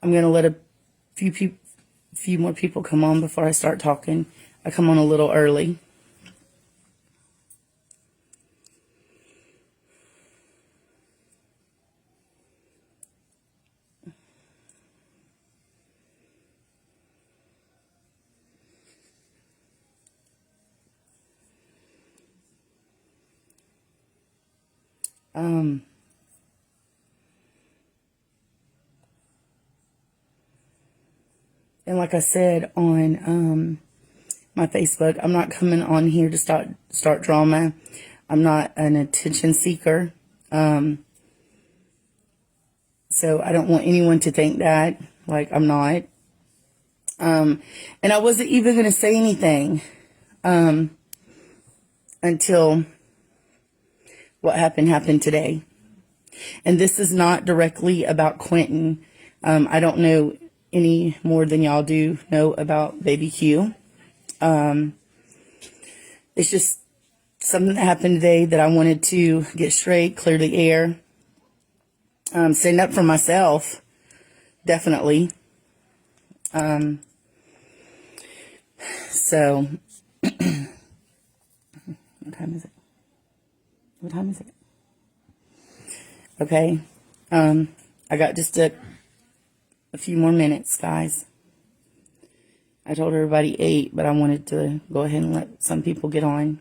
I'm going to let a few more people come on before I start talking. I come on a little early. And like I said on my Facebook, I'm not coming on here to start drama. I'm not an attention seeker. So I don't want anyone to think that, like, I'm not. And I wasn't even going to say anything until what happened today. And this is not directly about Quinton. I don't know any more than y'all do know about Baby Q. It's just something that happened today that I wanted to get straight, clear the air, stand up for myself, definitely. So, what time is it? What time is it? Okay. I got just a few more minutes, guys. I told everybody 8, but I wanted to go ahead and let some people get on.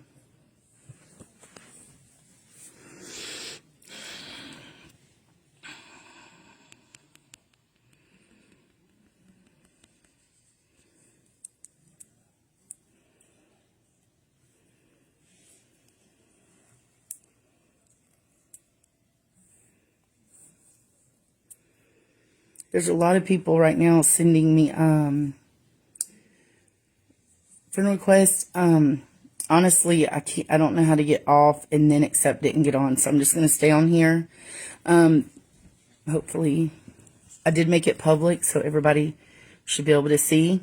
There's a lot of people right now sending me friend requests. Honestly, I don't know how to get off and then accept it and get on, so I'm just going to stay on here. Hopefully, I did make it public, so everybody should be able to see.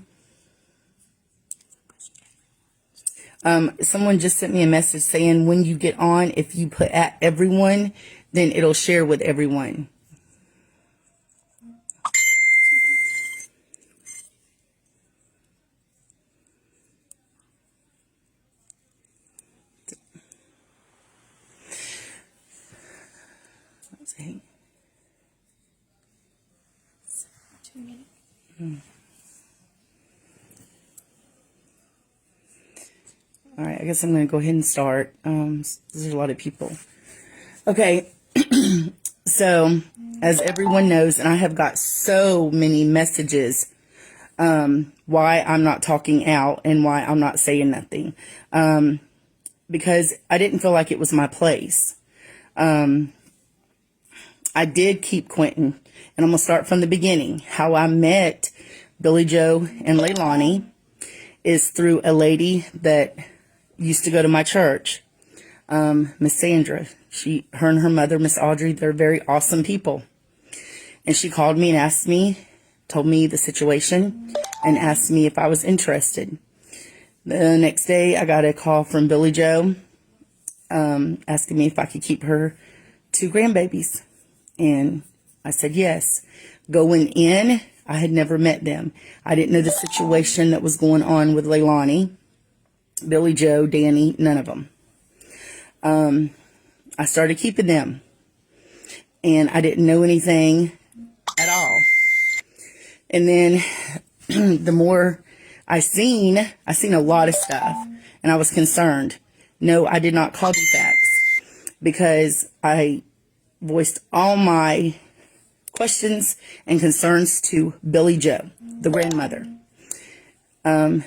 Someone just sent me a message saying when you get on, if you put at everyone, then it'll share with everyone. Let's see. 2 minutes. All right, I guess I'm going to go ahead and start. There's a lot of people. Okay, so as everyone knows, and I have got so many messages why I'm not talking out and why I'm not saying nothing. Because I didn't feel like it was my place. I did keep Quinton, and I'm going to start from the beginning. How I met Billy Joe and Leilani is through a lady that used to go to my church, Miss Sandra. Her and her mother, Miss Audrey, they're very awesome people. And she called me and asked me, told me the situation, and asked me if I was interested. The next day, I got a call from Billy Joe, asking me if I could keep her 2 grandbabies. And I said yes. Going in, I had never met them. I didn't know the situation that was going on with Leilani, Billy Joe, Danny, none of them. I started keeping them. And I didn't know anything at all. And then the more I seen a lot of stuff. And I was concerned. No, I did not call defects because I voiced all my questions and concerns to Billy Joe, the grandmother.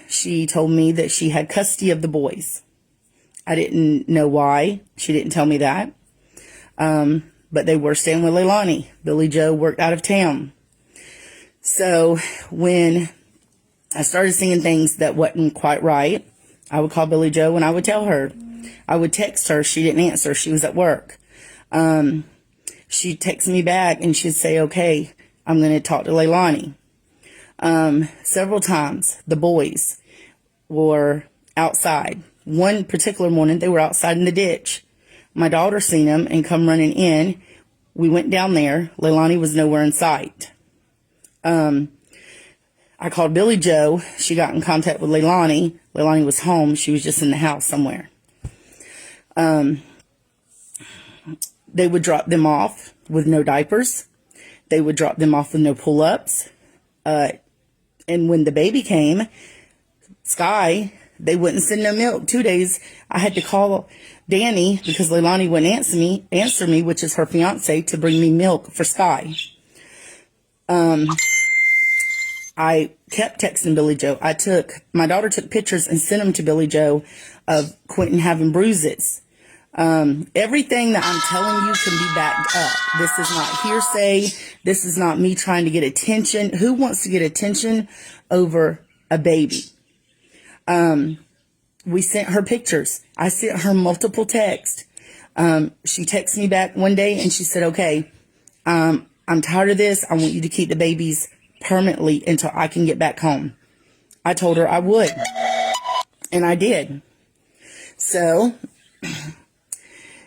She told me that she had custody of the boys. I didn't know why. She didn't tell me that. But they were staying with Leilani. Billy Joe worked out of town. So when I started seeing things that wasn't quite right, I would call Billy Joe and I would tell her. I would text her. She didn't answer. She was at work. She'd text me back and she'd say, okay, I'm going to talk to Leilani. Several times the boys were outside. One particular morning, they were outside in the ditch. My daughter seen them and come running in. We went down there. Leilani was nowhere in sight. I called Billy Joe. She got in contact with Leilani. Leilani was home. She was just in the house somewhere. They would drop them off with no diapers. They would drop them off with no pull-ups. And when the baby came, Sky, they wouldn't send no milk. 2 days, I had to call Danny because Leilani wouldn't answer me, which is her fiance, to bring me milk for Sky. I kept texting Billy Joe. My daughter took pictures and sent them to Billy Joe of Quinton having bruises. Everything that I'm telling you can be backed up. This is not hearsay. This is not me trying to get attention. Who wants to get attention over a baby? We sent her pictures. I sent her multiple texts. She texted me back one day and she said, okay, I'm tired of this. I want you to keep the babies permanently until I can get back home. I told her I would. And I did. So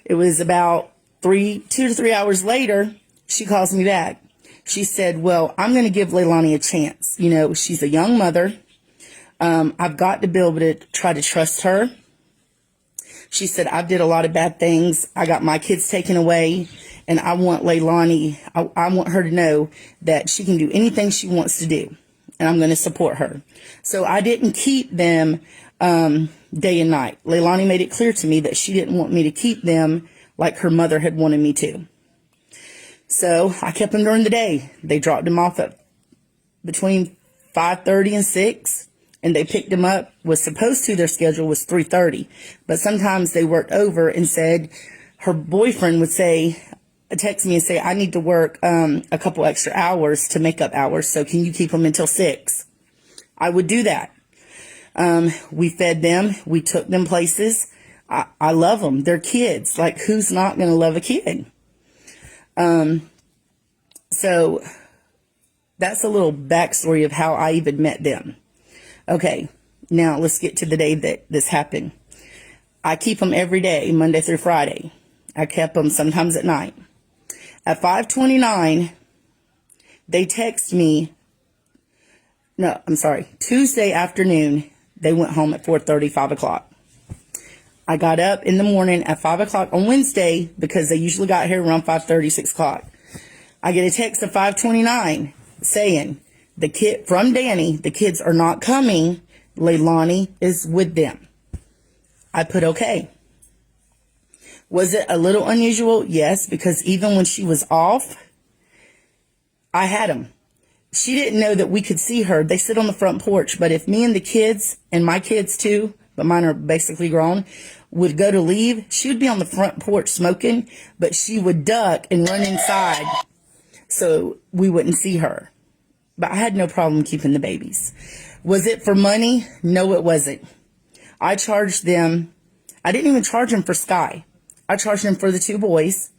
it was about 2 to 3 hours later, she calls me back. She said, well, I'm going to give Leilani a chance. You know, she's a young mother. I've got to be able to try to trust her. She said, I've did a lot of bad things. I got my kids taken away. And I want Leilani, I want her to know that she can do anything she wants to do. And I'm going to support her. So I didn't keep them day and night. Leilani made it clear to me that she didn't want me to keep them like her mother had wanted me to. So I kept them during the day. They dropped them off at between 5:30 and 6. And they picked them up. Their schedule was 3:30. But sometimes they worked over and said, her boyfriend would text me and say, I need to work a couple extra hours to make up hours. So can you keep them until 6? I would do that. We fed them. We took them places. I love them. They're kids. Like, who's not going to love a kid? So that's a little backstory of how I even met them. Okay, now let's get to the day that this happened. I keep them every day, Monday through Friday. I kept them sometimes at night. At 5:29, they text me. No, I'm sorry. Tuesday afternoon, they went home at 4:30, 5 o'clock. I got up in the morning at 5 o'clock on Wednesday because they usually got here around 5:30, 6 o'clock. I get a text at 5:29 saying, from Danny, the kids are not coming. Leilani is with them. I put okay. Was it a little unusual? Yes, because even when she was off, I had them. She didn't know that we could see her. They sit on the front porch. But if me and the kids, and my kids too, but mine are basically grown, would go to leave, she would be on the front porch smoking, but she would duck and run inside so we wouldn't see her. But I had no problem keeping the babies. Was it for money? No, it wasn't. I charged them. I didn't even charge them for Sky. I charged them for the 2 boys,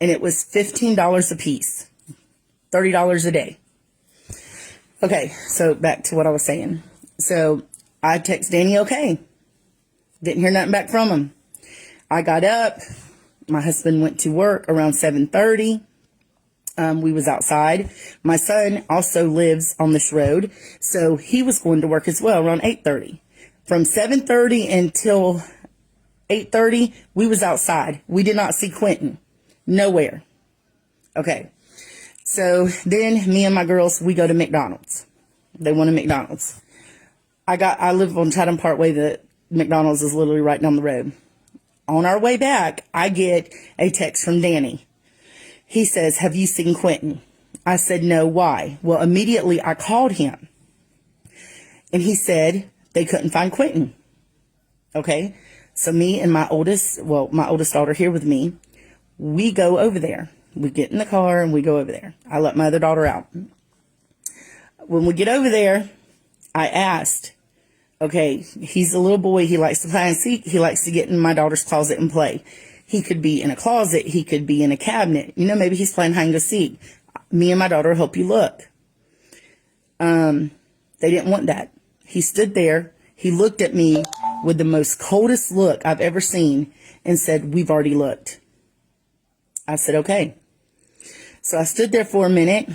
and it was $15 a piece, $30 a day. Okay, so back to what I was saying. So I text Danny, okay. Didn't hear nothing back from him. I got up. My husband went to work around 7:30. We was outside. My son also lives on this road, so he was going to work as well around 8:30. From 7:30 until 8:30, we was outside. We did not see Quinton. Nowhere. Okay. So then me and my girls, we go to McDonald's. They wanted McDonald's. I live on Chatham Parkway. The McDonald's is literally right down the road. On our way back, I get a text from Danny. He says, have you seen Quinton? I said, no, why? Well, immediately I called him. And he said they couldn't find Quinton. Okay. So me and my oldest daughter here with me, we go over there. We get in the car and we go over there. I let my other daughter out. When we get over there, I asked, okay, he's a little boy. He likes to play and seek. He likes to get in my daughter's closet and play. He could be in a closet. He could be in a cabinet. You know, maybe he's playing hide and go seek. Me and my daughter will help you look. They didn't want that. He stood there. He looked at me with the most coldest look I've ever seen and said, we've already looked. I said, okay. So I stood there for a minute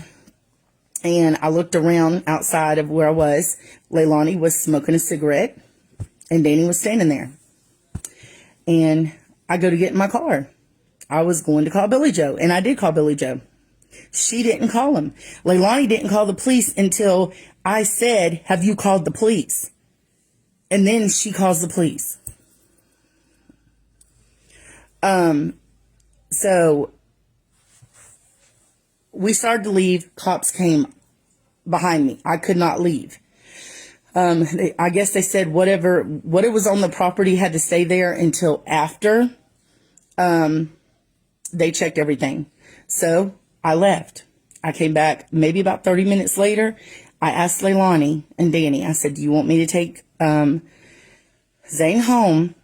And I looked around outside of where I was. Leilani was smoking a cigarette, and Danny was standing there. And I go to get in my car. I was going to call Billy Joe, and I did call Billy Joe. She didn't call him. Leilani didn't call the police until I said, have you called the police? And then she calls the police. So we started to leave. Cops came behind me. I could not leave. I guess they said what was on the property had to stay there until after they checked everything. So I left. I came back maybe about 30 minutes later. I asked Leilani and Danny, I said, do you want me to take Zane home?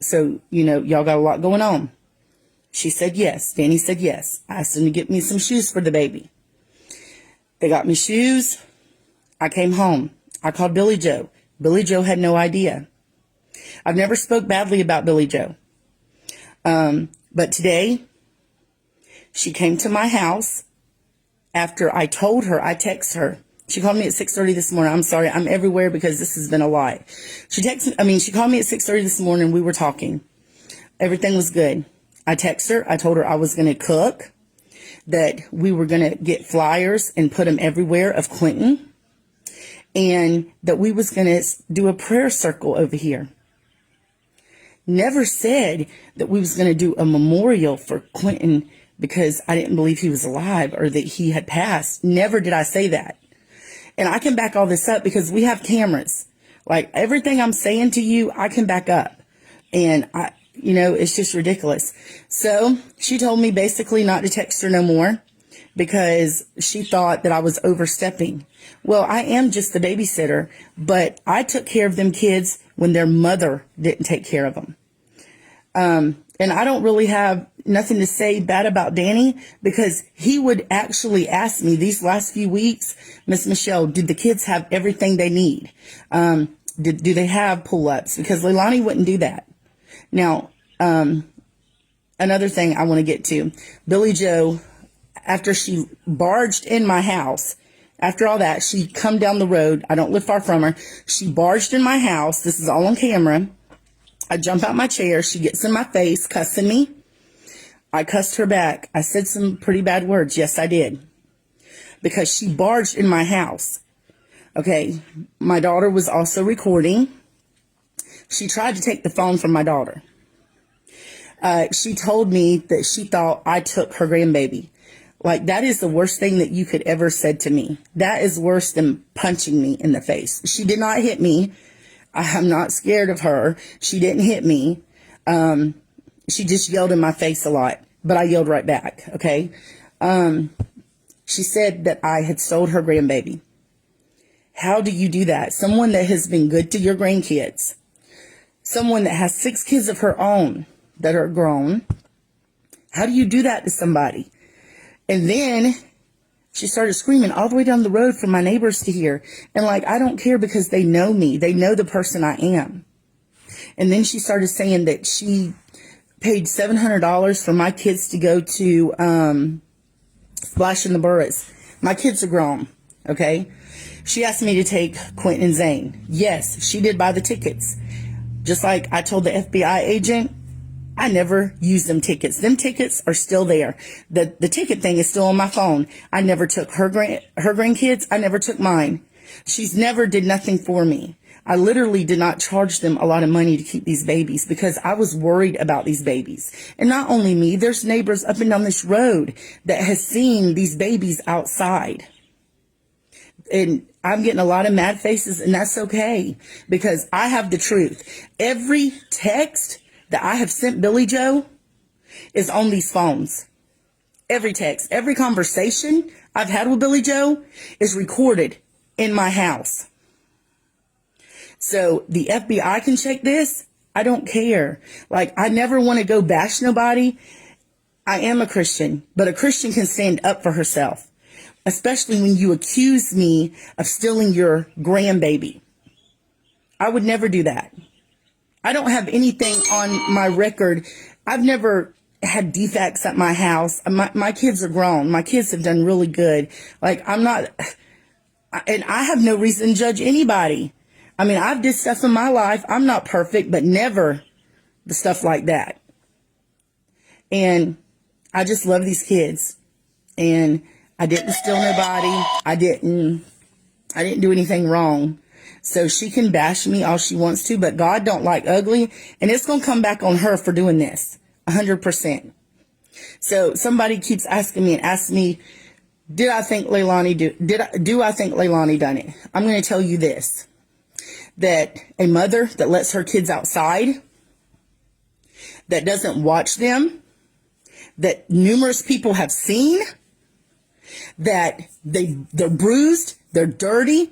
So, y'all got a lot going on. She said yes. Danny said yes. I asked them to get me some shoes for the baby. They got me shoes. I came home. I called Billy Joe. Billy Joe had no idea. I've never spoke badly about Billy Joe. But today, she came to my house after I told her, I texted her. She called me at 6:30 this morning. I'm sorry, I'm everywhere because this has been a lot. She called me at 6:30 this morning. We were talking. Everything was good. I texted her. I told her I was going to cook, that we were going to get flyers and put them everywhere of Quinton, and that we was going to do a prayer circle over here. Never said that we was going to do a memorial for Quinton because I didn't believe he was alive or that he had passed. Never did I say that. And I can back all this up because we have cameras. Like everything I'm saying to you, I can back up. And it's just ridiculous. So she told me basically not to text her no more because she thought that I was overstepping. Well, I am just the babysitter, but I took care of them kids when their mother didn't take care of them. And I don't really have nothing to say bad about Danny because he would actually ask me these last few weeks, Miss Michelle, did the kids have everything they need? Do they have pull-ups? Because Leilani wouldn't do that. Now, another thing I want to get to, Billy Joe, after she barged in my house, after all that, she come down the road. I don't live far from her. She barged in my house. This is all on camera. I jump out my chair. She gets in my face, cussing me. I cussed her back. I said some pretty bad words. Yes, I did. Because she barged in my house. Okay. My daughter was also recording. She tried to take the phone from my daughter. She told me that she thought I took her grandbaby. Like, that is the worst thing that you could ever said to me. That is worse than punching me in the face. She did not hit me. I'm not scared of her. She didn't hit me. She just yelled in my face a lot, but I yelled right back. Okay. She said that I had stole her grandbaby. How do you do that? Someone that has been good to your grandkids, someone that has 6 kids of her own that are grown. How do you do that to somebody? And then she started screaming all the way down the road for my neighbors to hear. And I don't care because they know me. They know the person I am. And then she started saying that she paid $700 for my kids to go to Splash in the Burris. My kids are grown, okay? She asked me to take Quinton and Zane. Yes, she did buy the tickets. Just like I told the FBI agent, I never used them tickets. Them tickets are still there. The ticket thing is still on my phone. I never took her grandkids. I never took mine. She's never did nothing for me. I literally did not charge them a lot of money to keep these babies because I was worried about these babies. And not only me, there's neighbors up and down this road that has seen these babies outside. And I'm getting a lot of mad faces, and that's okay because I have the truth. Every text that I have sent Billy Joe is on these phones. Every text, every conversation I've had with Billy Joe is recorded in my house. So the FBI can check this. I don't care. I never want to go bash nobody. I am a Christian, but a Christian can stand up for herself, especially when you accuse me of stealing your grandbaby. I would never do that. I don't have anything on my record. I've never had defects at my house. My kids are grown. My kids have done really good. Like, I'm not, and I have no reason to judge anybody. I mean, I've did stuff in my life. I'm not perfect, but never the stuff like that. And I just love these kids. And I didn't steal nobody. I didn't do anything wrong. So she can bash me all she wants to, but God don't like ugly. And it's going to come back on her for doing this. 100%. So somebody keeps asking me, do I think Leilani done it? I'm going to tell you this, that a mother that lets her kids outside, that doesn't watch them, that numerous people have seen, that they're bruised, they're dirty,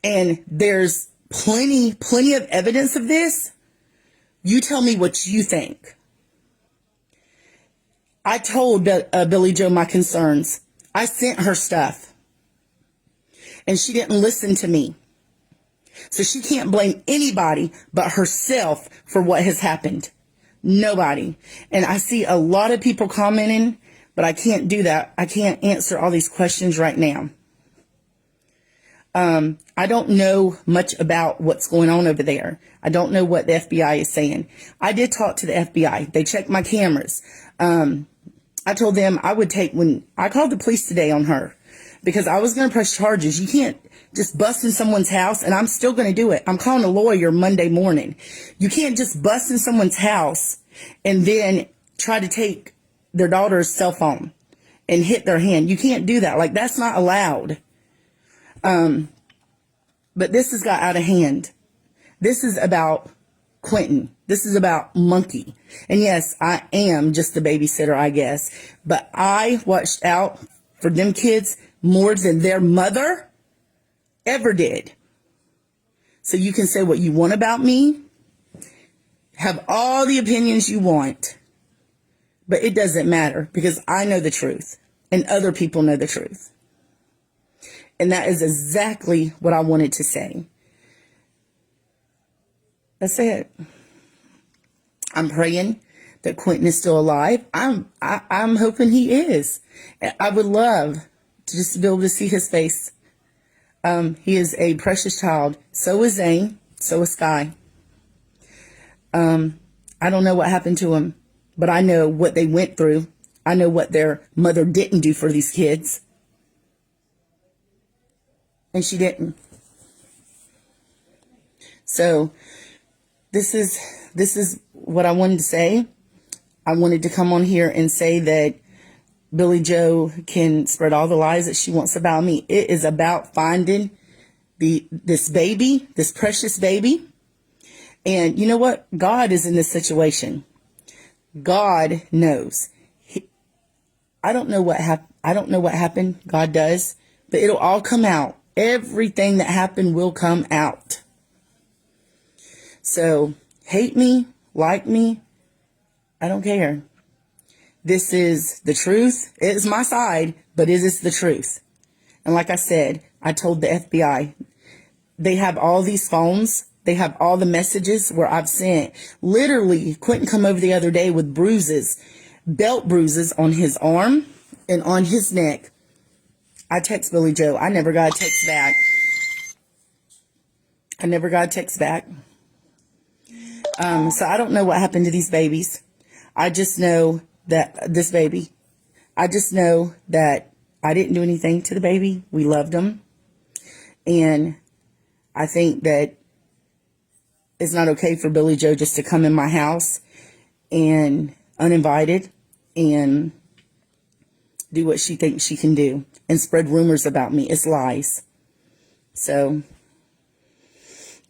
and there's plenty of evidence of this. You tell me what you think. I told Billy Joe my concerns. I sent her stuff. And she didn't listen to me. So she can't blame anybody but herself for what has happened. Nobody. And I see a lot of people commenting, but I can't do that. I can't answer all these questions right now. I don't know much about what's going on over there. I don't know what the FBI is saying. I did talk to the FBI. They checked my cameras. I told them I would when I called the police today on her because I was going to press charges. You can't just bust in someone's house, and I'm still going to do it. I'm calling a lawyer Monday morning. You can't just bust in someone's house and then try to take their daughter's cell phone and hit their hand. You can't do that. Like, that's not allowed. But this has got out of hand. This is about Quinton. This is about Monkey. And yes, I am just the babysitter, I guess. But I watched out for them kids more than their mother ever did. So you can say what you want about me. Have all the opinions you want. But it doesn't matter because I know the truth. And other people know the truth. And that is exactly what I wanted to say. That's it. I'm praying that Quinton is still alive. I'm hoping he is. I would love to just be able to see his face. He is a precious child. So is Zane. So is Sky. I don't know what happened to him, but I know what they went through. I know what their mother didn't do for these kids. And she didn't. So this is what I wanted to say. I wanted to come on here and say that Billy Joe can spread all the lies that she wants about me. It is about finding this baby, this precious baby. And you know what? God is in this situation. God knows. I don't know what happened. God does, but it'll all come out. Everything that happened will come out. So, hate me, like me, I don't care. This is the truth. It is my side, but it is the truth. And like I said, I told the FBI, they have all these phones. They have all the messages where I've sent. Literally, Quinton come over the other day with bruises, belt bruises on his arm and on his neck. I text Billy Joe. I never got a text back. So I don't know what happened to these babies. I just know that I just know that I didn't do anything to the baby. We loved them. And I think that it's not okay for Billy Joe just to come in my house and uninvited and do what she thinks she can do and spread rumors about me. It's lies. So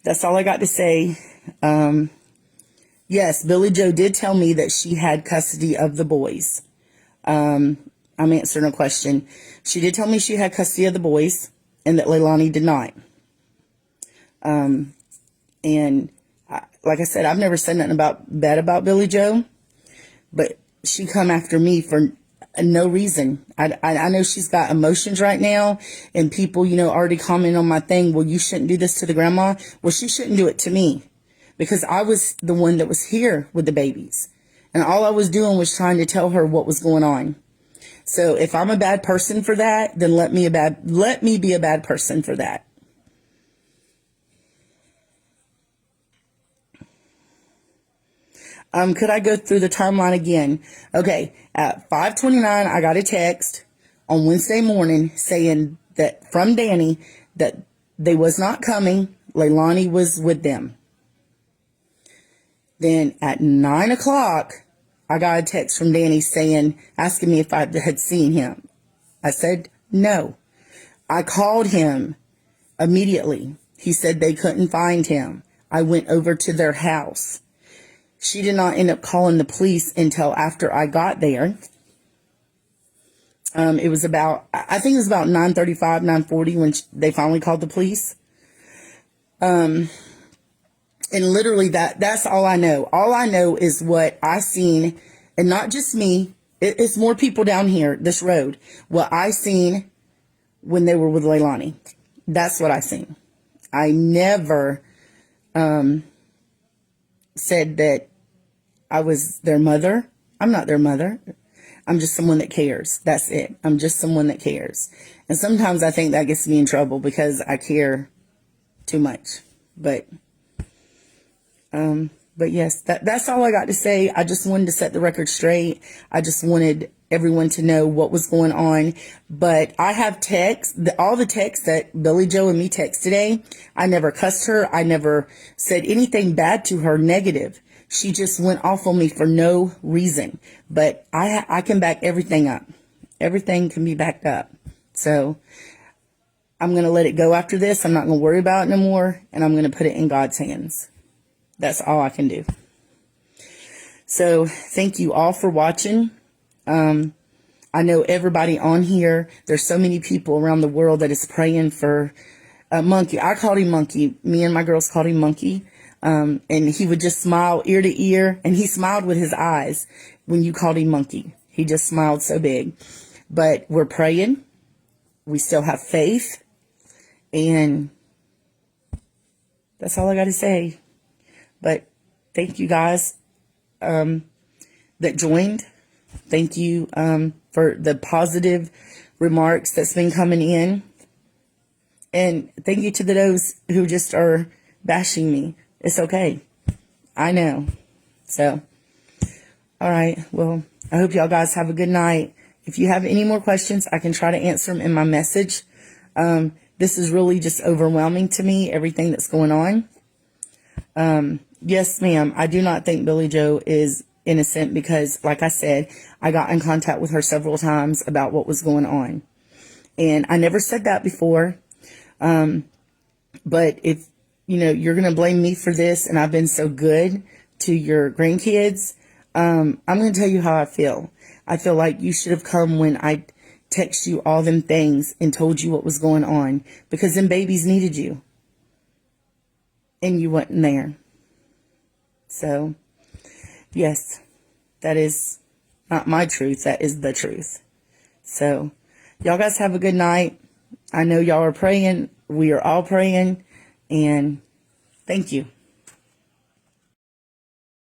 that's all I got to say. Yes, Billy Joe did tell me that she had custody of the boys. I'm answering a question. She did tell me she had custody of the boys and that Leilani did not. Like I said, I've never said nothing bad about Billy Joe, but she come after me for no reason. I know she's got emotions right now, and people, already comment on my thing. Well, you shouldn't do this to the grandma. Well, she shouldn't do it to me because I was the one that was here with the babies. And all I was doing was trying to tell her what was going on. So if I'm a bad person for that, then let me be a bad person for that. Could I go through the timeline again? Okay, at 5:29, I got a text on Wednesday morning saying that from Danny that they was not coming. Leilani was with them. Then at 9 o'clock, I got a text from Danny asking me if I had seen him. I said no. I called him immediately. He said they couldn't find him. I went over to their house. She did not end up calling the police until after I got there. It was about, I think it was about 9:35, 9:40 when they finally called the police. And literally that's all I know. All I know is what I seen, and not just me. It's more people down here, this road. What I seen when they were with Leilani. That's what I seen. I never said that I was their mother. I'm not their mother. I'm just someone that cares. That's it. I'm just someone that cares. And sometimes I think that gets me in trouble because I care too much. But yes, that's all I got to say. I just wanted to set the record straight. I just wanted everyone to know what was going on. But I have texts, all the texts that Billy Joe and me text today. I never cussed her. I never said anything bad to her, negative. She just went off on me for no reason. But I can back everything up. Everything can be backed up. So I'm going to let it go after this. I'm not going to worry about it no more. And I'm going to put it in God's hands. That's all I can do. So thank you all for watching. I know everybody on here, there's so many people around the world that is praying for Monkey. I called him Monkey. Me and my girls called him Monkey. And he would just smile ear to ear. And he smiled with his eyes when you called him Monkey. He just smiled so big. But we're praying. We still have faith. And that's all I got to say. But thank you guys that joined. Thank you for the positive remarks that's been coming in. And thank you to those who just are bashing me. It's okay. I know. So, all right. Well, I hope y'all guys have a good night. If you have any more questions, I can try to answer them in my message. This is really just overwhelming to me, everything that's going on. Yes, ma'am. I do not think Billy Joe is innocent because, like I said, I got in contact with her several times about what was going on. And I never said that before. But if, you're going to blame me for this and I've been so good to your grandkids, I'm going to tell you how I feel. I feel like you should have come when I text you all them things and told you what was going on because them babies needed you. And you wasn't there. So, yes, that is not my truth. That is the truth. So, y'all guys have a good night. I know y'all are praying. We are all praying. And thank you.